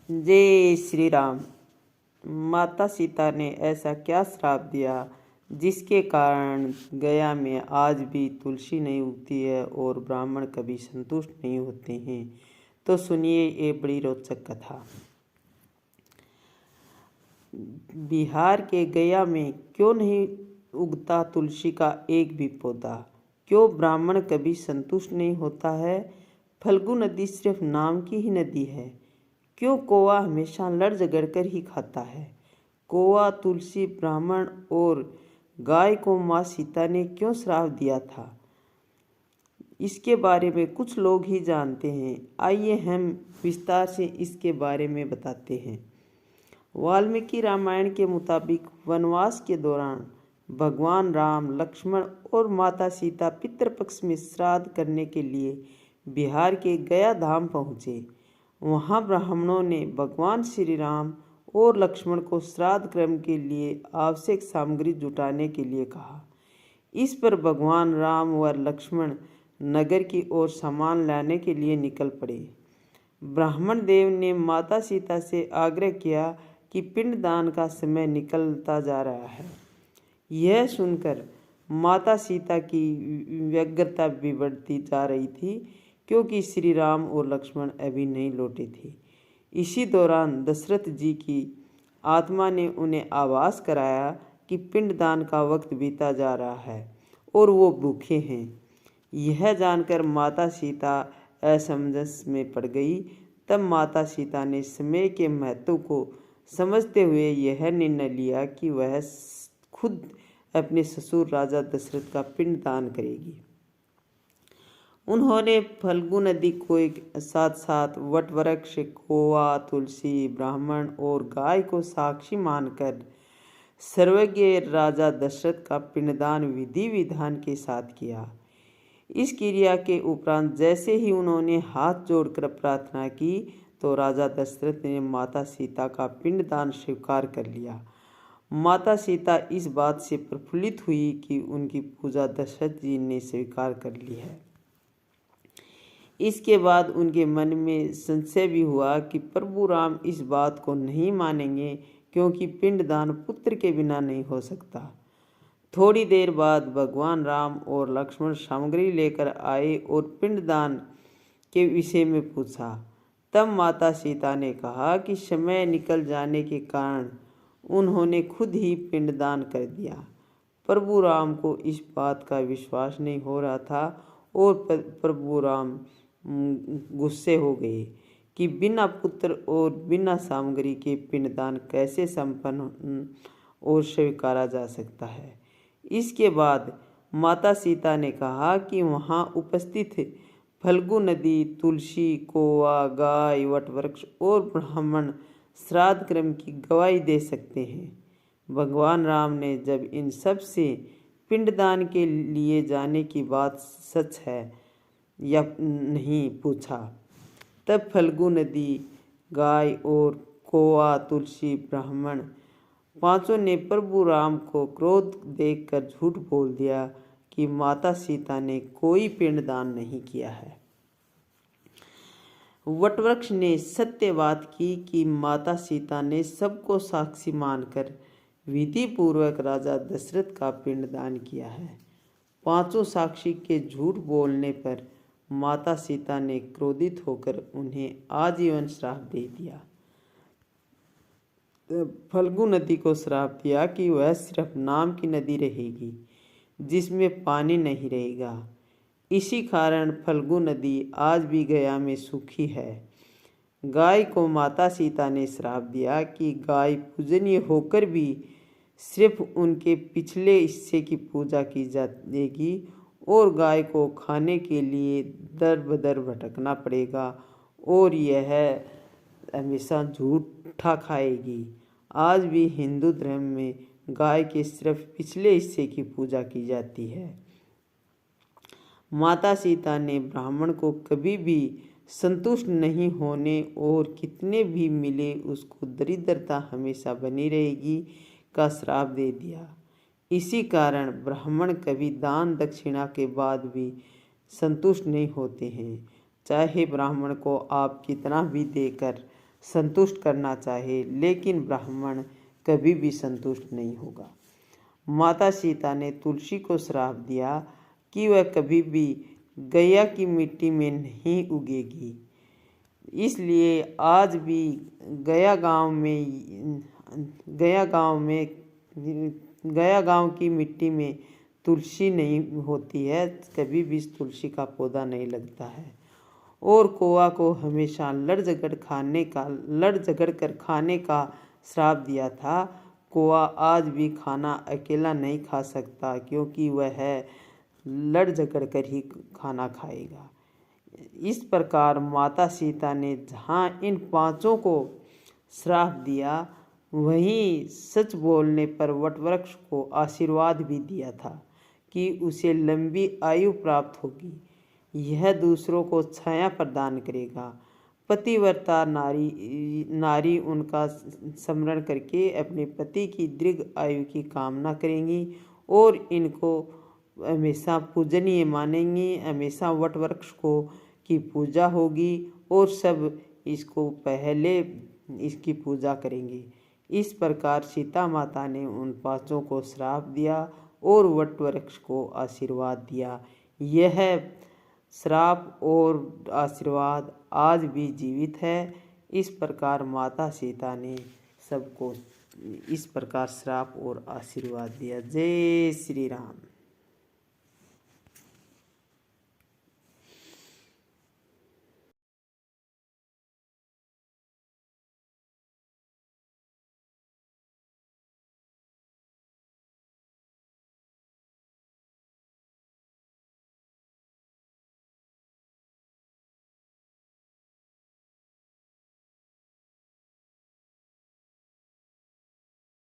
जय श्री राम। माता सीता ने ऐसा क्या श्राप दिया जिसके कारण गया में आज भी तुलसी नहीं उगती है और ब्राह्मण कभी संतुष्ट नहीं होते हैं? तो सुनिए ये बड़ी रोचक कथा। बिहार के गया में क्यों नहीं उगता तुलसी का एक भी पौधा? क्यों ब्राह्मण कभी संतुष्ट नहीं होता है? फल्गु नदी सिर्फ नाम की ही नदी है। क्यों कौवा हमेशा लड़ झगड़ कर ही खाता है? कौवा, तुलसी, ब्राह्मण और गाय को माँ सीता ने क्यों श्राप दिया था? इसके बारे में कुछ लोग ही जानते हैं। आइए हम विस्तार से इसके बारे में बताते हैं। वाल्मीकि रामायण के मुताबिक वनवास के दौरान भगवान राम, लक्ष्मण और माता सीता पितृपक्ष में श्राद्ध करने के लिए बिहार के गया धाम पहुँचे। वहाँ ब्राह्मणों ने भगवान श्री राम और लक्ष्मण को श्राद्ध कर्म के लिए आवश्यक सामग्री जुटाने के लिए कहा। इस पर भगवान राम व लक्ष्मण नगर की ओर सामान लाने के लिए निकल पड़े। ब्राह्मण देव ने माता सीता से आग्रह किया कि पिंडदान का समय निकलता जा रहा है। यह सुनकर माता सीता की व्यग्रता भी बढ़ती जा रही थी, क्योंकि श्री राम और लक्ष्मण अभी नहीं लौटे थे। इसी दौरान दशरथ जी की आत्मा ने उन्हें आभास कराया कि पिंडदान का वक्त बीता जा रहा है और वो भूखे हैं। यह जानकर माता सीता असमंजस में पड़ गई। तब माता सीता ने समय के महत्व को समझते हुए यह निर्णय लिया कि वह खुद अपने ससुर राजा दशरथ का पिंडदान करेगी। उन्होंने फल्गु नदी को एक साथ साथ वटवृक्ष, कौवा, तुलसी, ब्राह्मण और गाय को साक्षी मानकर सर्वज्ञ राजा दशरथ का पिंडदान विधि विधान के साथ किया। इस क्रिया के उपरांत जैसे ही उन्होंने हाथ जोड़कर प्रार्थना की तो राजा दशरथ ने माता सीता का पिंडदान स्वीकार कर लिया। माता सीता इस बात से प्रफुल्लित हुई कि उनकी पूजा दशरथ जी ने स्वीकार कर ली है। इसके बाद उनके मन में संशय भी हुआ कि प्रभु राम इस बात को नहीं मानेंगे, क्योंकि पिंडदान पुत्र के बिना नहीं हो सकता। थोड़ी देर बाद भगवान राम और लक्ष्मण सामग्री लेकर आए और पिंडदान के विषय में पूछा। तब माता सीता ने कहा कि समय निकल जाने के कारण उन्होंने खुद ही पिंडदान कर दिया। प्रभु राम को इस बात का विश्वास नहीं हो रहा था और प्रभु राम गुस्से हो गए कि बिना पुत्र और बिना सामग्री के पिंडदान कैसे संपन्न और स्वीकारा जा सकता है। इसके बाद माता सीता ने कहा कि वहाँ उपस्थित फल्गु नदी, तुलसी, कौवा, गाय, वटवृक्ष और ब्राह्मण श्राद्ध कर्म की गवाही दे सकते हैं। भगवान राम ने जब इन सब से पिंडदान के लिए जाने की बात सच है या नहीं पूछा, तब फल्गु नदी, गाय और कौवा, तुलसी, ब्राह्मण पांचों ने प्रभु राम को क्रोध देखकर झूठ बोल दिया कि माता सीता ने कोई पिंडदान नहीं किया है। वटवृक्ष ने सत्य बात की कि माता सीता ने सबको साक्षी मानकर विधि पूर्वक राजा दशरथ का पिंडदान किया है। पांचों साक्षी के झूठ बोलने पर माता सीता ने क्रोधित होकर उन्हें आजीवन श्राप दे दिया। फल्गु नदी को श्राप दिया कि वह सिर्फ नाम की नदी रहेगी, जिसमें पानी नहीं रहेगा। इसी कारण फल्गु नदी आज भी गया में सूखी है। गाय को माता सीता ने श्राप दिया कि गाय पूजनीय होकर भी सिर्फ उनके पिछले हिस्से की पूजा की जाएगी और गाय को खाने के लिए दर बदर भटकना पड़ेगा और यह हमेशा झूठा खाएगी। आज भी हिंदू धर्म में गाय के सिर्फ पिछले हिस्से की पूजा की जाती है। माता सीता ने ब्राह्मण को कभी भी संतुष्ट नहीं होने और कितने भी मिले उसको दरिद्रता हमेशा बनी रहेगी का श्राप दे दिया। इसी कारण ब्राह्मण कभी दान दक्षिणा के बाद भी संतुष्ट नहीं होते हैं। चाहे ब्राह्मण को आप कितना भी देकर संतुष्ट करना चाहे, लेकिन ब्राह्मण कभी भी संतुष्ट नहीं होगा। माता सीता ने तुलसी को श्राप दिया कि वह कभी भी गया की मिट्टी में नहीं उगेगी। इसलिए आज भी गया गांव की मिट्टी में तुलसी नहीं होती है, कभी भी तुलसी का पौधा नहीं लगता है। और कौआ को हमेशा लड़ झगड़ कर खाने का श्राप दिया था। कौआ आज भी खाना अकेला नहीं खा सकता, क्योंकि वह लड़ झगड़ कर ही खाना खाएगा। इस प्रकार माता सीता ने जहाँ इन पांचों को श्राप दिया, वहीं सच बोलने पर वटवृक्ष को आशीर्वाद भी दिया था कि उसे लंबी आयु प्राप्त होगी। यह दूसरों को छाया प्रदान करेगा। पतिव्रता नारी उनका स्मरण करके अपने पति की दीर्घ आयु की कामना करेंगी और इनको हमेशा पूजनीय मानेंगी। हमेशा वटवृक्ष की पूजा होगी और सब इसको पहले इसकी पूजा करेंगे। इस प्रकार सीता माता ने उन पांचों को श्राप दिया और वटवृक्ष को आशीर्वाद दिया। यह श्राप और आशीर्वाद आज भी जीवित है। इस प्रकार माता सीता ने सबको इस प्रकार श्राप और आशीर्वाद दिया। जय श्री राम।